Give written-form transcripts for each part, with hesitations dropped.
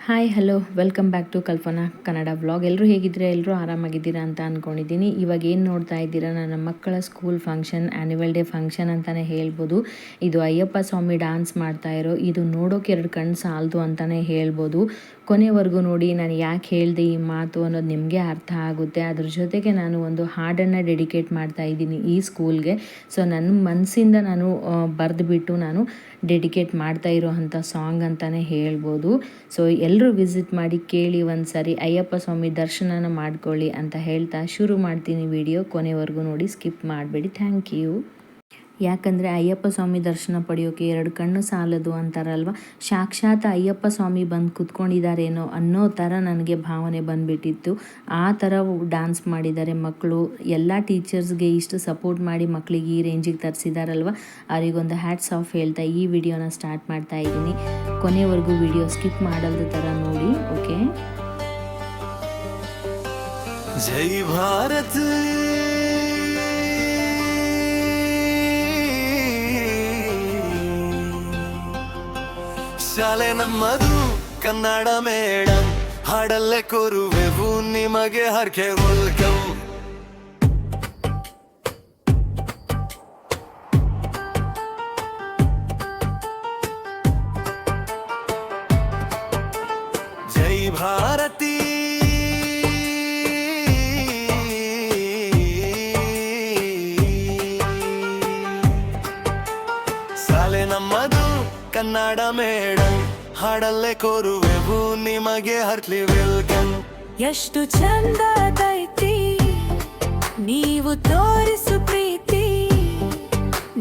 Hi hello welcome back to Kalpana Kannada vlog. ಎಲ್ಲರೂ ಹೇಗಿದ್ದೀರಾ? ಎಲ್ಲರೂ ಆರಾಮಾಗಿದ್ದೀರಾ ಅಂತ ಅಂದ್ಕೊಂಡಿದ್ದೀನಿ. ಇವಾಗ ಏನು ನೋಡ್ತಾ ಇದ್ದೀರಾ, ನನ್ನ ಮಕ್ಕಳ school function, annual day function ಅಂತಲೇ ಹೇಳ್ಬೋದು. ಇದು ಅಯ್ಯಪ್ಪ ಸ್ವಾಮಿ ಡ್ಯಾನ್ಸ್ ಮಾಡ್ತಾ ಇರೋ, ಇದು ನೋಡೋಕೆ ಎರಡು ಕಣ್ಣು ಸಾಲದು ಅಂತಲೇ ಹೇಳ್ಬೋದು. ಕೊನೆವರೆಗೂ ನೋಡಿ. ನಾನು ಯಾಕೆ ಹೇಳಿದೆ ಈ ಮಾತು ಅನ್ನೋದು ನಿಮಗೆ ಅರ್ಥ ಆಗುತ್ತೆ. ಅದ್ರ ಜೊತೆಗೆ ನಾನು ಒಂದು ಹಾಡನ್ನು ಡೆಡಿಕೇಟ್ ಮಾಡ್ತಾ ಇದ್ದೀನಿ ಈ ಸ್ಕೂಲ್ಗೆ. ಸೊ ನನ್ನ ಮನಸ್ಸಿಂದ ನಾನು ಬರೆದುಬಿಟ್ಟು ನಾನು ಡೆಡಿಕೇಟ್ ಮಾಡ್ತಾ ಇರೋ ಅಂಥ ಸಾಂಗ್ ಅಂತಲೇ ಹೇಳ್ಬೋದು. ಸೊ ಎಲ್ಲರೂ ವಿಸಿಟ್ ಮಾಡಿ ಕೇಳಿ ಒಂದು ಸರಿ, ಅಯ್ಯಪ್ಪ ಸ್ವಾಮಿ ದರ್ಶನನ ಮಾಡ್ಕೊಳ್ಳಿ ಅಂತ ಹೇಳ್ತಾ ಶುರು ಮಾಡ್ತೀನಿ ವಿಡಿಯೋ. ಕೊನೆವರೆಗೂ ನೋಡಿ, ಸ್ಕಿಪ್ ಮಾಡಬೇಡಿ. Thank you. ಯಾಕಂದರೆ ಅಯ್ಯಪ್ಪ ಸ್ವಾಮಿ ದರ್ಶನ ಪಡೆಯೋಕೆ ಎರಡು ಕಣ್ಣು ಸಾಲದು ಅಂತಾರಲ್ವ. ಸಾಕ್ಷಾತ್ ಅಯ್ಯಪ್ಪ ಸ್ವಾಮಿ ಬಂದು ಕೂತ್ಕೊಂಡಿದ್ದಾರೇನೋ ಅನ್ನೋ ಥರ ನನಗೆ ಭಾವನೆ ಬಂದುಬಿಟ್ಟಿತ್ತು. ಆ ಥರ ಡ್ಯಾನ್ಸ್ ಮಾಡಿದ್ದಾರೆ ಮಕ್ಕಳು. ಎಲ್ಲ ಟೀಚರ್ಸ್ಗೆ ಇಷ್ಟು ಸಪೋರ್ಟ್ ಮಾಡಿ ಮಕ್ಕಳಿಗೆ ಈ ರೇಂಜಿಗೆ ತರಿಸಿದಾರಲ್ವ, ಅವರಿಗೊಂದು ಹ್ಯಾಟ್ಸ್ ಆಫ್ ಹೇಳ್ತಾ ಈ ವಿಡಿಯೋನ ಸ್ಟಾರ್ಟ್ ಮಾಡ್ತಾ ಇದ್ದೀನಿ. ಕೊನೆವರೆಗೂ ವಿಡಿಯೋ ಸ್ಕಿಪ್ ಮಾಡಲ್ದ ಥರ ನೋಡಿ, ಓಕೆ? ಜೈ ಭಾರತ್ ಶಾಲೆ ನಮ್ಮದು ಕನ್ನಡ ಮೇಡಮ್, ಹಾಡಲ್ಲೇ ಕೋರುವೆವು ನಿಮಗೆ ಹರ್ಕೆ ವೆಲ್ಕಮ್. ಜೈ ಭಾರತಿ ಶಾಲೆ ನಮ್ಮದು ಕನ್ನಡ ಮೇಡಮ್, ಹಾಡಲ್ಲೇ ಕೋರುವೆವು ನಿಮಗೆ ಹರ್ಲಿ ವೆಲ್ಕಮ್. ಎಷ್ಟು ಚಂದದೈತಿ ನೀವು ತೋರಿಸು ಪ್ರೀತಿ,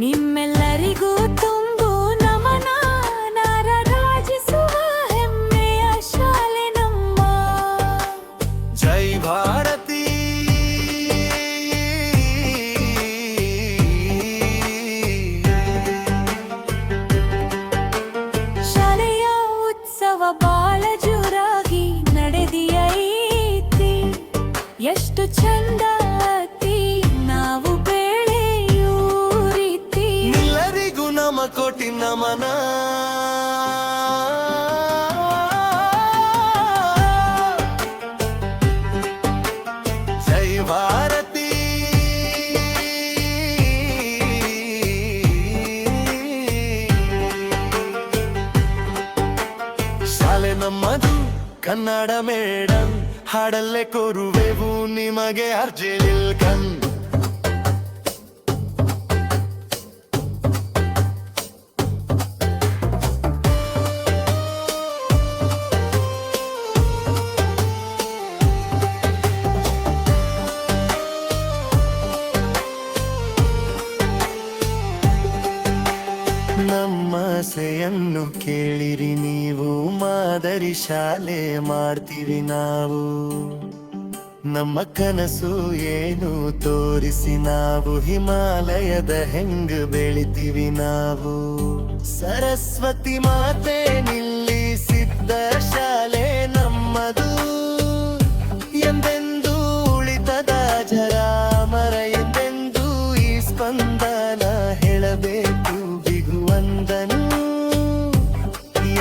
ನಿಮ್ಮೆಲ್ಲರಿಗೂ ತುಂಬು ನಮನ. ರಾಜಿಸುವ ಹೆಮ್ಮೆಯ ಶಾಲೆ ನಮ್ಮ ಜೈ ಭಾರತಿ. ಶಾಲೆಯ ಉತ್ಸವ ಬಾಳ ಜೋರಾಗಿ ನಡೆದಿಯೈತಿ. ಎಷ್ಟು ಚಂದ ಅತಿ ನಾವು ಬೆಳೆಯೋ ರೀತಿ. ಎಲ್ಲರಿಗೂ ನಮ್ಮ ಕೋಟಿ ನಮನ. ಜೈ ಭಾರತಿ. ಶಾಲೆ ನಮ್ಮದು ಕನ್ನಡ ಮೇಡಮ್, ಹಾಡಲ್ಲೇ ಕೋರುವೆವು ನಿಮಗೆ ಅರ್ಜಿ ವೆಲ್ಕಮ್. ನಮ್ಮ ಆಸೆಯನ್ನು ಕೇಳಿರಿ ನೀವು, ಮಾದರಿ ಶಾಲೆ ಮಾಡ್ತೀವಿ ನಾವು. ನಮ್ಮ ಕನಸು ಏನು ತೋರಿಸಿ ನಾವು, ಹಿಮಾಲಯದ ಹೆಂಗ್ ಬೆಳಿತೀವಿ ನಾವು. ಸರಸ್ವತಿ ಮಾತೆ ನಿಲ್ಲಿಸಿದ್ದ ಶಾಲೆ ನಮ್ಮದು, ಎಂದೆಂದೂ ಉಳಿತದ ಜರಾಮರ, ಎಂದೆಂದೂ ಈ ಸ್ಪಂದನ ಹೇಳಬೇಕು ಬಿಗುವಂದನು.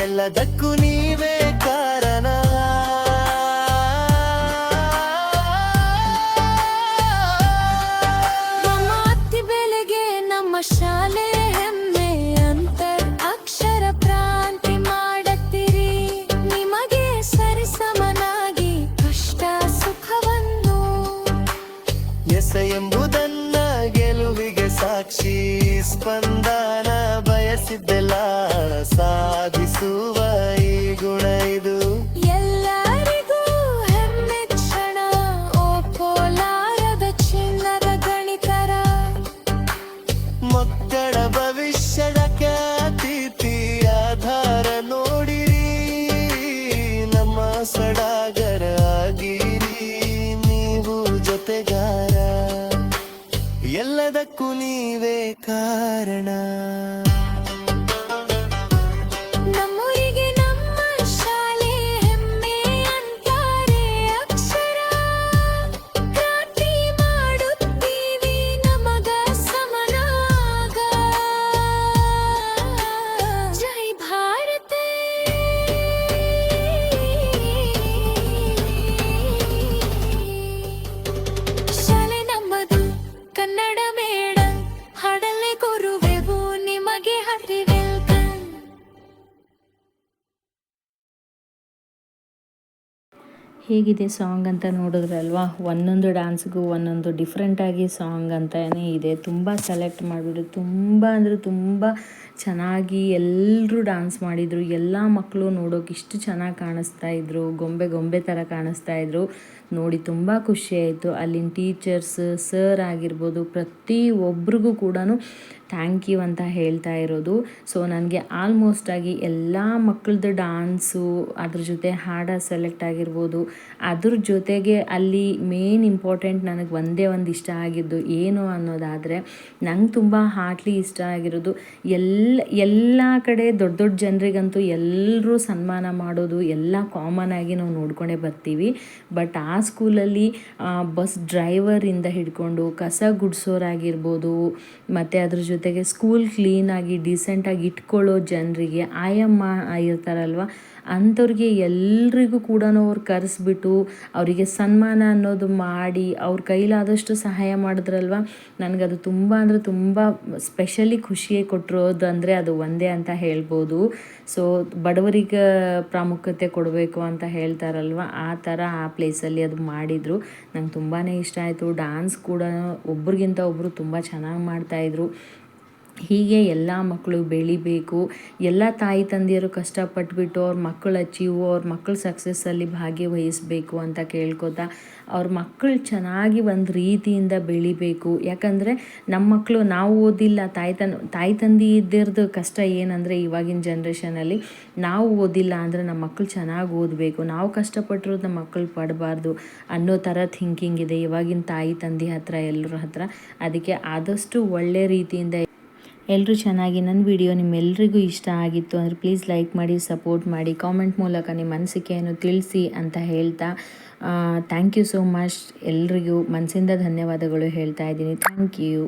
ಎಲ್ಲದಕ್ಕೂ ನೀವೇ ಕಾರಣ. ನಮ್ಮ ಅತ್ತಿ ಬೆಲೆಗೆ ನಮ್ಮ ಶಾಲೆ ಹೆಮ್ಮೆ ಅಂತ ಅಕ್ಷರ ಕ್ರಾಂತಿ ಮಾಡತ್ತೀರಿ. ನಿಮಗೆ ಸರಿಸಮನಾಗಿ ಕಷ್ಟ ಸುಖವನ್ನು ಎಸ ಎಂಬುದನ್ನ ಗೆಲುವಿಗೆ ಸಾಕ್ಷಿ, ಸ್ಪಂದನ ಬಯಸಿದ್ದೆಲ್ಲ ಸಾಧಿಸುವ ಈ ಗುಣ ಇದು. ಎಲ್ಲರಿಗೂ ಹೆಮ್ಮೆ ಕ್ಷಣ, ಓ ಕೋಲಾರದ ಚಿನ್ನದ ಗಣಿತರ. ಮಕ್ಕಳ ಭವಿಷ್ಯದ ಖ್ಯಾತಿ ಆಧಾರ ನೋಡಿರಿ, ನಮ್ಮ ಸಡಾಗರ ಆಗಿರಿ ನೀವು ಜೊತೆಗಾರ. ಎಲ್ಲದಕ್ಕೂ ನೀವೇ ಕಾರಣ. ನಮ್ಮೂರಿಗೆ ನಮ್ಮ ಶಾಲೆ ಹೆಮ್ಮೆ ಅಂತಾರೆ ಅಕ್ಷರ. ಕ್ರಾಂತಿ ಮಾಡುತ್ತೀವಿ ನಮಗ ಸಮನಾಗ. ಜೈ ಭಾರತ. ಹೇಗಿದೆ ಸಾಂಗ್ ಅಂತ ನೋಡಿದ್ರಲ್ವಾ, ಒಂದೊಂದು ಡ್ಯಾನ್ಸ್ಗೂ ಒಂದೊಂದು ಡಿಫ್ರೆಂಟಾಗಿ ಸಾಂಗ್ ಅಂತಲೇ ಇದೆ. ತುಂಬ ಸೆಲೆಕ್ಟ್ ಮಾಡಿಬಿಟ್ಟು ತುಂಬ ಅಂದರೆ ತುಂಬ ಚೆನ್ನಾಗಿ ಎಲ್ಲರೂ ಡ್ಯಾನ್ಸ್ ಮಾಡಿದರು. ಎಲ್ಲ ಮಕ್ಕಳು ನೋಡೋಕೆ ಇಷ್ಟು ಚೆನ್ನಾಗಿ ಕಾಣಿಸ್ತಾ ಇದ್ರು, ಗೊಂಬೆ ಥರ ಕಾಣಿಸ್ತಾ ಇದ್ರು. ನೋಡಿ ತುಂಬ ಖುಷಿಯಾಯಿತು. ಅಲ್ಲಿನ ಟೀಚರ್ಸ್, ಸರ್ ಆಗಿರ್ಬೋದು, ಪ್ರತಿಯೊಬ್ಬರಿಗೂ ಕೂಡ ಥ್ಯಾಂಕ್ ಯು ಅಂತ ಹೇಳ್ತಾ ಇರೋದು. ಸೊ ನನಗೆ ಆಲ್ಮೋಸ್ಟ್ ಆಗಿ ಎಲ್ಲ ಮಕ್ಕಳದ್ದು ಡ್ಯಾನ್ಸು, ಅದ್ರ ಜೊತೆ ಹಾಡು ಸೆಲೆಕ್ಟ್ ಆಗಿರ್ಬೋದು, ಅದ್ರ ಜೊತೆಗೆ ಅಲ್ಲಿ ಮೇನ್ ಇಂಪಾರ್ಟೆಂಟ್ ನನಗೆ ಒಂದೇ ಒಂದು ಇಷ್ಟ ಆಗಿದ್ದು ಏನು ಅನ್ನೋದಾದರೆ, ನಂಗೆ ತುಂಬ ಹಾರ್ಟ್ಲಿ ಇಷ್ಟ ಆಗಿರೋದು, ಎಲ್ಲ ಕಡೆ ದೊಡ್ಡ ದೊಡ್ಡ ಜನರಿಗಂತೂ ಎಲ್ಲರೂ ಸನ್ಮಾನ ಮಾಡೋದು ಎಲ್ಲ ಕಾಮನ್ ಆಗಿ ನಾವು ನೋಡ್ಕೊಂಡೇ ಬರ್ತೀವಿ. ಬಟ್ ಆ ಸ್ಕೂಲಲ್ಲಿ ಬಸ್ ಡ್ರೈವರಿಂದ ಹಿಡ್ಕೊಂಡು ಕಸ ಗುಡಿಸೋರಾಗಿರ್ಬೋದು, ಮತ್ತು ಅದ್ರ ಜೊತೆಗೆ ಸ್ಕೂಲ್ ಕ್ಲೀನಾಗಿ ಡೀಸೆಂಟಾಗಿ ಇಟ್ಕೊಳ್ಳೋ ಜನರಿಗೆ, ಆಯಮ್ಮ ಇರ್ತಾರಲ್ವ ಅಂಥವ್ರಿಗೆ ಎಲ್ರಿಗೂ ಕೂಡ ಅವ್ರು ಕರೆಸ್ಬಿಟ್ಟು ಅವರಿಗೆ ಸನ್ಮಾನ ಅನ್ನೋದು ಮಾಡಿ ಅವ್ರ ಕೈಲಾದಷ್ಟು ಸಹಾಯ ಮಾಡಿದ್ರಲ್ವ. ನನಗದು ತುಂಬ ಅಂದರೆ ತುಂಬ ಸ್ಪೆಷಲಿ ಖುಷಿ ಕೊಟ್ಟಿರೋದು ಅಂದರೆ ಅದು ಒಂದೇ ಅಂತ ಹೇಳ್ಬೋದು. ಸೊ ಬಡವರಿಗೆ ಪ್ರಾಮುಖ್ಯತೆ ಕೊಡಬೇಕು ಅಂತ ಹೇಳ್ತಾರಲ್ವ, ಆ ಥರ ಆ ಪ್ಲೇಸಲ್ಲಿ ಅದು ಮಾಡಿದರು. ನಂಗೆ ತುಂಬಾ ಇಷ್ಟ ಆಯಿತು. ಡ್ಯಾನ್ಸ್ ಕೂಡ ಒಬ್ರಿಗಿಂತ ಒಬ್ಬರು ತುಂಬ ಚೆನ್ನಾಗಿ ಮಾಡ್ತಾಯಿದ್ರು. ಹೀಗೆ ಎಲ್ಲ ಮಕ್ಕಳು ಬೆಳಿಬೇಕು, ಎಲ್ಲ ತಾಯಿ ತಂದೆಯರು ಕಷ್ಟಪಟ್ಬಿಟ್ಟು ಅವ್ರ ಮಕ್ಕಳು ಅವ್ರ ಮಕ್ಕಳು ಸಕ್ಸಸ್ಸಲ್ಲಿ ಭಾಗವಹಿಸಬೇಕು ಅಂತ ಕೇಳ್ಕೊತಾ, ಅವ್ರ ಮಕ್ಕಳು ಚೆನ್ನಾಗಿ ಒಂದು ರೀತಿಯಿಂದ ಬೆಳಿಬೇಕು. ಯಾಕಂದರೆ ನಮ್ಮ ಮಕ್ಕಳು ನಾವು ಓದಿಲ್ಲ, ತಾಯಿ ತಂದೆ ಇದ್ದಿರೋದು ಕಷ್ಟ ಏನಂದರೆ ಇವಾಗಿನ ಜನ್ರೇಷನಲ್ಲಿ ನಾವು ಓದಿಲ್ಲ ಅಂದರೆ ನಮ್ಮ ಮಕ್ಕಳು ಚೆನ್ನಾಗಿ ಓದಬೇಕು, ನಾವು ಕಷ್ಟಪಟ್ಟಿರೋದು ನಮ್ಮ ಮಕ್ಕಳು ಪಡಬಾರ್ದು ಅನ್ನೋ ಥರ ಥಿಂಕಿಂಗ್ ಇದೆ ಇವಾಗಿನ ತಾಯಿ ತಂದೆ ಹತ್ರ, ಎಲ್ಲರ ಹತ್ರ. ಅದಕ್ಕೆ ಆದಷ್ಟು ಒಳ್ಳೆ ರೀತಿಯಿಂದ ಎಲ್ಲರೂ ಚೆನ್ನಾಗಿ ನನ್ನ ವಿಡಿಯೋ ನಿಮ್ಮೆಲ್ಲರಿಗೂ ಇಷ್ಟ ಆಗಿತ್ತು ಅಂದರೆ ಪ್ಲೀಸ್ ಲೈಕ್ ಮಾಡಿ, ಸಪೋರ್ಟ್ ಮಾಡಿ, ಕಾಮೆಂಟ್ ಮೂಲಕ ನಿಮ್ಮ ಅನಿಸಿಕೆಯನ್ನು ತಿಳಿಸಿ ಅಂತ ಹೇಳ್ತಾ ಥ್ಯಾಂಕ್ ಯು ಸೋ ಮಚ್. ಎಲ್ರಿಗೂ ಮನಸ್ಸಿಂದ ಧನ್ಯವಾದಗಳು ಹೇಳ್ತಾ ಇದ್ದೀನಿ. Thank you.